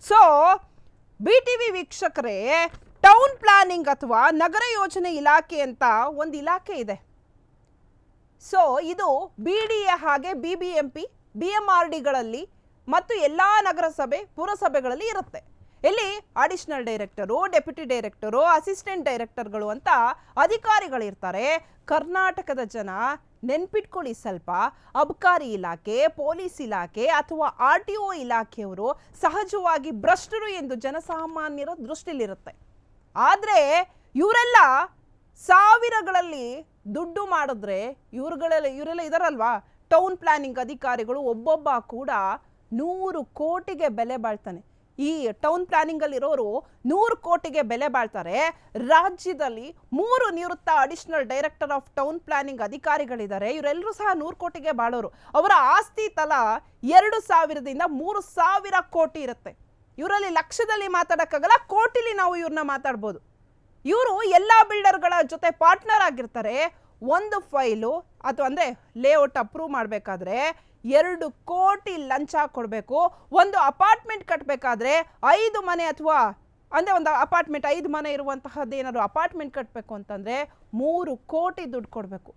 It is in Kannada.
ಸೊ BTV ವೀಕ್ಷಕರೇ, ಟೌನ್ ಪ್ಲಾನಿಂಗ್ ಅಥವಾ ನಗರ ಯೋಜನೆ ಇಲಾಖೆ ಅಂತ ಒಂದು ಇಲಾಖೆ ಇದೆ. ಸೊ ಇದು BDA ಹಾಗೆ BBMP BMRDಗಳಲ್ಲಿ ಮತ್ತು ಎಲ್ಲಾ ನಗರಸಭೆ ಪುರಸಭೆಗಳಲ್ಲಿ ಇರುತ್ತೆ. ಇಲ್ಲಿ additional director, deputy director, assistant ಡೈರೆಕ್ಟರ್ಗಳು ಅಂತ ಅಧಿಕಾರಿಗಳಿರ್ತಾರೆ. ಕರ್ನಾಟಕದ ಜನ ನೆನ್ಪಿಟ್ಕೊಳ್ಳಿ, ಸ್ವಲ್ಪ ಅಬಕಾರಿ ಇಲಾಖೆ, ಪೊಲೀಸ್ ಇಲಾಖೆ ಅಥವಾ RTO ಇಲಾಖೆಯವರು ಸಹಜವಾಗಿ ಭ್ರಷ್ಟರು ಎಂದು ಜನಸಾಮಾನ್ಯರ ದೃಷ್ಟಿಲಿರುತ್ತೆ. ಆದರೆ ಇವರೆಲ್ಲ ಸಾವಿರಗಳಲ್ಲಿ ದುಡ್ಡು ಮಾಡಿದ್ರೆ ಇವರೆಲ್ಲ ಇದರಲ್ವಾ ಟೌನ್ ಪ್ಲಾನಿಂಗ್ ಅಧಿಕಾರಿಗಳು ಒಬ್ಬೊಬ್ಬ ಕೂಡ 100 ಕೋಟಿಗೆ ಬೆಲೆ ಬಾಳ್ತಾನೆ. ಈ ಟೌನ್ ಪ್ಲಾನಿಂಗ್ ಅಲ್ಲಿರೋರು 100 ಕೋಟಿಗೆ ಬೆಲೆ ಬಾಳ್ತಾರೆ. ರಾಜ್ಯದಲ್ಲಿ 3 ನಿವೃತ್ತ additional director of town planning ಅಧಿಕಾರಿಗಳಿದ್ದಾರೆ. ಇವರೆಲ್ಲರೂ ಸಹ 100 ಕೋಟಿಗೆ ಬಾಳೋರು. ಅವರ ಆಸ್ತಿ ತಲಾ 2,000ದಿಂದ 3,000 ಕೋಟಿ ಇರುತ್ತೆ. ಇವರಲ್ಲಿ ಲಕ್ಷದಲ್ಲಿ ಮಾತಾಡಕ್ಕಾಗಲ್ಲ, ಕೋಟಿಲಿ ನಾವು ಇವ್ರನ್ನ ಮಾತಾಡ್ಬೋದು. ಇವರು ಎಲ್ಲ ಬಿಲ್ಡರ್ಗಳ ಜೊತೆ ಪಾರ್ಟ್ನರ್ ಆಗಿರ್ತಾರೆ. ಒಂದು ಫೈಲು ಅಥವಾ ಅಂದರೆ ಲೇಔಟ್ ಅಪ್ರೂವ್ ಮಾಡಬೇಕಾದ್ರೆ 2 ಕೋಟಿ ಲಂಚ ಕೊಡಬೇಕು. ಒಂದು ಅಪಾರ್ಟ್ಮೆಂಟ್ ಕಟ್ಟಬೇಕಾದ್ರೆ 5 ಮನೆ ಅಥವಾ ಅಂದರೆ ಒಂದು ಅಪಾರ್ಟ್ಮೆಂಟ್ 5 ಮನೆ ಇರುವಂತಹದ್ದೇನಾದ್ರು ಅಪಾರ್ಟ್ಮೆಂಟ್ ಕಟ್ಟಬೇಕು ಅಂತಂದರೆ 3 ಕೋಟಿ ದುಡ್ಡು ಕೊಡಬೇಕು.